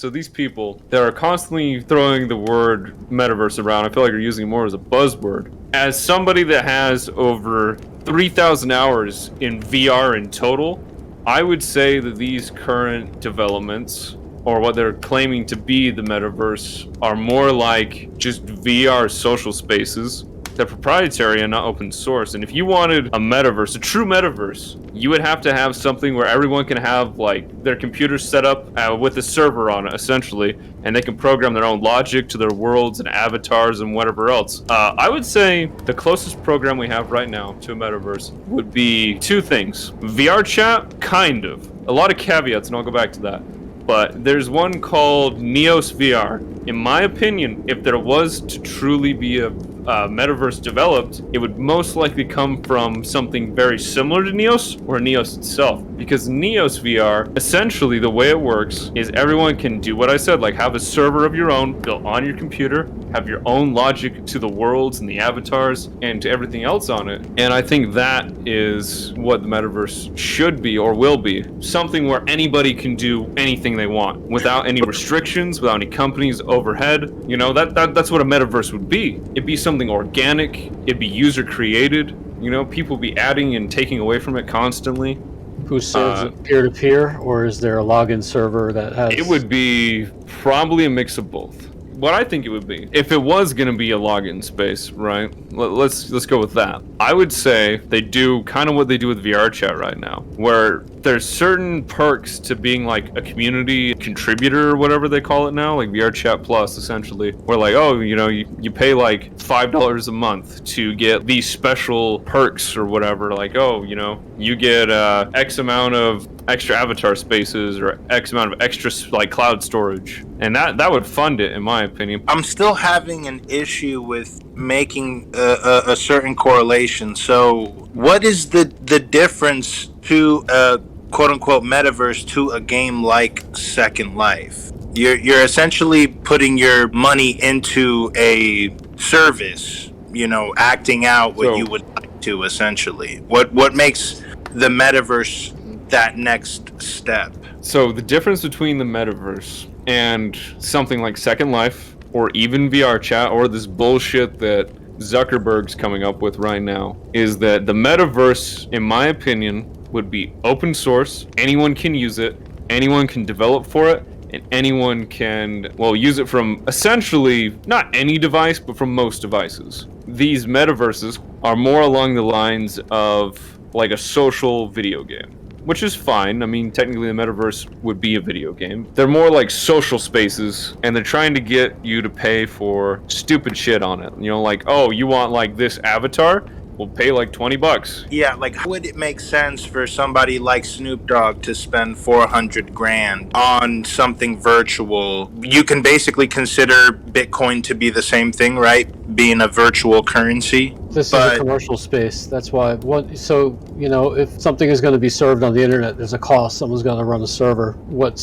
So these people that are constantly throwing the word metaverse around, I feel like are using it more as a buzzword. As somebody that has over 3,000 hours in VR in total, I would say that these current developments, or what they're claiming to be the metaverse, are more like just VR social spaces. They're proprietary and not open source. And if you wanted a metaverse, a true metaverse, you would have to have something where everyone can have like their computer set up with a server on it, essentially, and they can program their own logic to their worlds and avatars and whatever else. I would say the closest program we have right now to a metaverse would be two things: VR chat, kind of. A lot of caveats, and I'll go back to that. But there's one called Neos VR. In my opinion, if there was to truly be a metaverse developed, it would most likely come from something very similar to Neos or Neos itself. Because Neos VR, essentially the way it works is everyone can do what I said, like have a server of your own built on your computer, have your own logic to the worlds and the avatars and to everything else on it. And I think that is what the metaverse should be or will be. Something where anybody can do anything they want without any restrictions, without any companies overhead. You know, that's what a metaverse would be. It'd be something organic, it'd be user created. You know, people be adding and taking away from it constantly. Who serves it peer-to-peer, or is there a login server that has... It would be probably a mix of both. What I think it would be, if it was going to be a login space, right? Let's go with that. I would say they do kind of what they do with VR chat right now, where there's certain perks to being like a community contributor or whatever they call it now, like VR chat plus, essentially, where like, oh, you know, you pay like $5 a month to get these special perks or whatever, like, oh, you know, you get X amount of extra avatar spaces or X amount of extra like cloud storage, and that would fund it, in my opinion. I'm still having an issue with making a certain correlation. So what is the difference to a quote-unquote metaverse to a game like Second Life? You're essentially putting your money into a service, you know, acting out what you would like to, essentially. What makes the metaverse that next step? So the difference between the metaverse and something like Second Life or even VR chat or this bullshit that Zuckerberg's coming up with right now is that the metaverse, in my opinion, would be open source. Anyone can use it, anyone can develop for it, and anyone can, well, use it from essentially not any device, but from most devices. These metaverses are more along the lines of like a social video game, which is fine. I mean, technically the metaverse would be a video game. They're more like social spaces, and they're trying to get you to pay for stupid shit on it. You know, like, oh, you want like this avatar? We'll pay like $20. Yeah, like how would it make sense for somebody like Snoop Dogg to spend 400 grand on something virtual? You can basically consider Bitcoin to be the same thing, right? Being a virtual currency. This is a commercial space. That's why. So, you know, if something is going to be served on the internet, there's a cost. Someone's going to run a server. What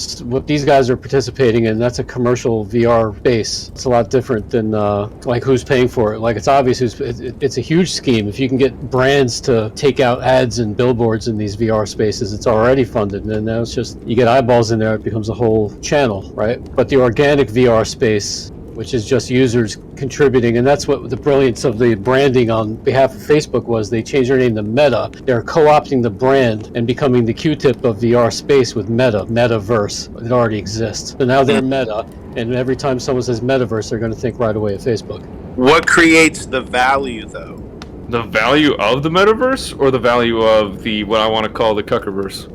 these guys are participating in, that's a commercial VR base. It's a lot different than like who's paying for it. Like it's obvious it's a huge scheme. If you can get brands to take out ads and billboards in these VR spaces, it's already funded. And now it's just you get eyeballs in there, it becomes a whole channel, right? But the organic VR space, which is just users contributing, and that's what the brilliance of the branding on behalf of Facebook was. They changed their name to Meta. They're co-opting the brand and becoming the Q-tip of VR space with Metaverse. It already exists. So now they're Meta, and every time someone says Metaverse, they're going to think right away of Facebook. What creates the value, though? The value of the metaverse or the value of the, what I want to call the cuckerverse?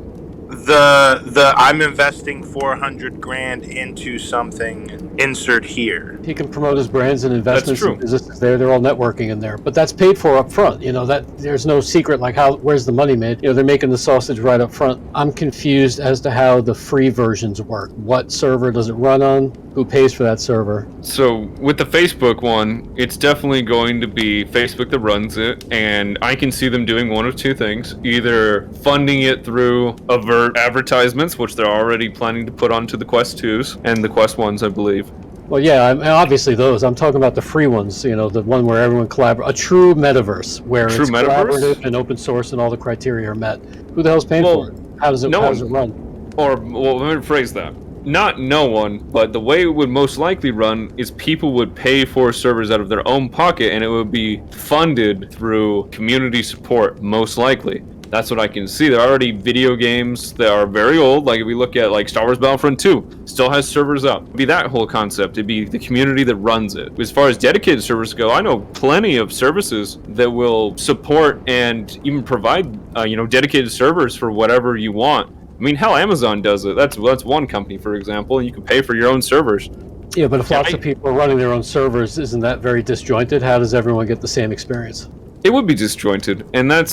The I'm investing 400 grand into something, insert here. He can promote his brands and investments and businesses there. They're all networking in there, but that's paid for up front. You know, that there's no secret like where's the money made. You know, they're making the sausage right up front. I'm confused as to how the free versions work. What server does it run on? Who pays for that server? So with the Facebook one, it's definitely going to be Facebook that runs it, and I can see them doing one of two things: either funding it through overt advertisements, which they're already planning to put onto the Quest 2s and the Quest 1s, I believe. Well, yeah, obviously those. I'm talking about the free ones, you know, the one where everyone collaborates. A true metaverse, where it's collaborative and open source and all the criteria are met. Who the hell's paying for it? How does it run? Or, well, let me rephrase that. not no one, but the way it would most likely run is people would pay for servers out of their own pocket, and it would be funded through community support, most likely. That's what I can see. There are already video games that are very old. Like if we look at like Star Wars Battlefront 2, still has servers up. It'd be that whole concept. It'd be the community that runs it. As far as dedicated servers go, I know plenty of services that will support and even provide, dedicated servers for whatever you want. I mean, hell, Amazon does it. That's one company, for example, and you can pay for your own servers. Yeah, but if lots of people are running their own servers, isn't that very disjointed? How does everyone get the same experience? It would be disjointed, and I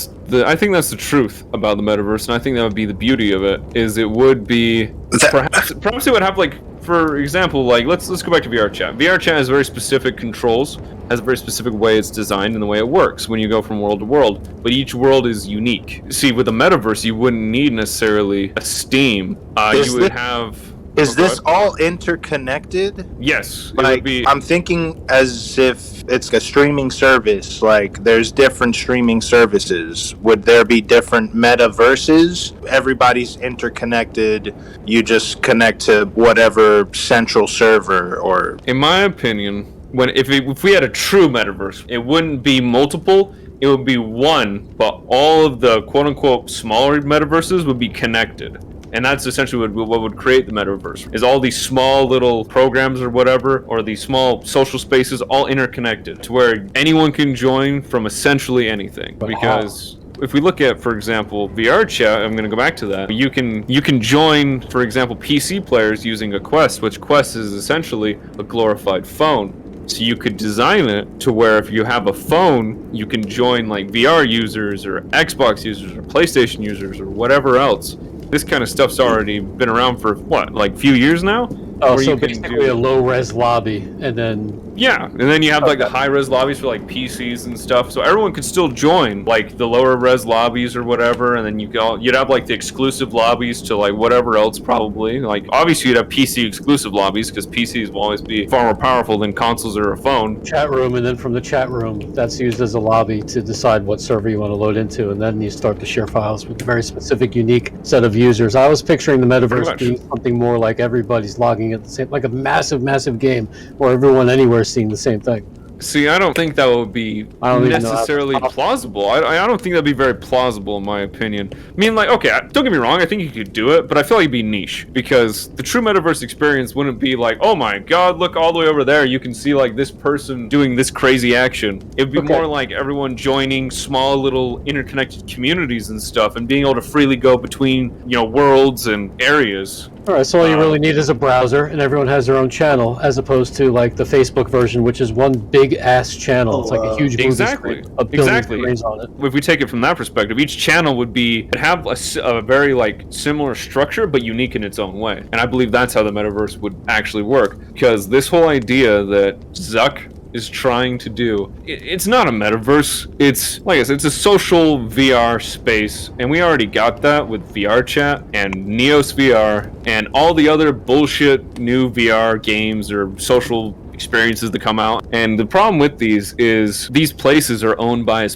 think that's the truth about the metaverse, and I think that would be the beauty of it, is it would be, perhaps it would have, like, for example, like, let's go back to VR chat. VR chat has very specific controls, has a very specific way it's designed and the way it works when you go from world to world, but each world is unique. See, with the metaverse, you wouldn't need necessarily a Steam. You would have... Is this all interconnected? Yes. Like, I'm thinking as if it's a streaming service. Like, there's different streaming services. Would there be different metaverses? Everybody's interconnected. You just connect to whatever central server or... In my opinion, if we had a true metaverse, it wouldn't be multiple. It would be one, but all of the quote-unquote smaller metaverses would be connected. And that's essentially what would create the metaverse, is all these small little programs or whatever, or these small social spaces all interconnected to where anyone can join from essentially anything. Because if we look at, for example, VR chat, I'm going to go back to that. You can join, for example, PC players using a Quest, which Quest is essentially a glorified phone. So you could design it to where if you have a phone, you can join like VR users or Xbox users or PlayStation users or whatever else. This kind of stuff's already been around for, what, like a few years now? Oh, so basically a low-res lobby, and then... Yeah, and then you have like the high-res lobbies for like PCs and stuff, so everyone could still join like the lower-res lobbies or whatever, and then you'd have like the exclusive lobbies to like whatever else probably. Like, obviously you'd have PC exclusive lobbies, because PCs will always be far more powerful than consoles or a phone. Chat room, and then from the chat room, that's used as a lobby to decide what server you want to load into, and then you start to share files with a very specific, unique set of users. I was picturing the metaverse being something more like everybody's logging at the same, like a massive game where everyone anywhere is seeing the same thing. See, I don't think that would be necessarily plausible. I don't think that'd be very plausible in my opinion. I mean, like, okay, don't get me wrong, I think you could do it, but I feel like it'd be niche, because the true metaverse experience wouldn't be like, oh my god, look all the way over there, you can see like this person doing this crazy action. It'd be more like everyone joining small little interconnected communities and stuff, and being able to freely go between, worlds and areas. Alright, so all you really need is a browser, and everyone has their own channel, as opposed to like the Facebook version, which is one big ass channel. It's like a huge movie screen, a billion screens on it. If we take it from that perspective, each channel would have a very like similar structure, but unique in its own way. And I believe that's how the metaverse would actually work, because this whole idea that Zuck is trying to do, it's not a metaverse. It's, like I said, it's a social VR space, and we already got that with VR chat and Neos VR and all the other bullshit new VR games or social experiences that come out. And the problem with these is these places are owned by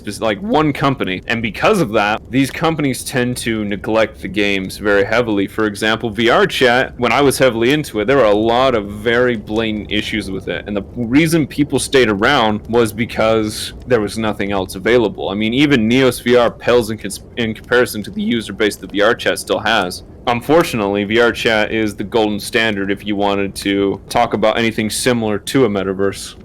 one company, and because of that, these companies tend to neglect the games very heavily. For example, VR chat, when I was heavily into it, there were a lot of very blatant issues with it, and the reason people stayed around was because there was nothing else available. I mean, even Neos VR pales in comparison to the user base that VR chat still has. Unfortunately, VR chat is the golden standard if you wanted to talk about anything similar to a metaverse.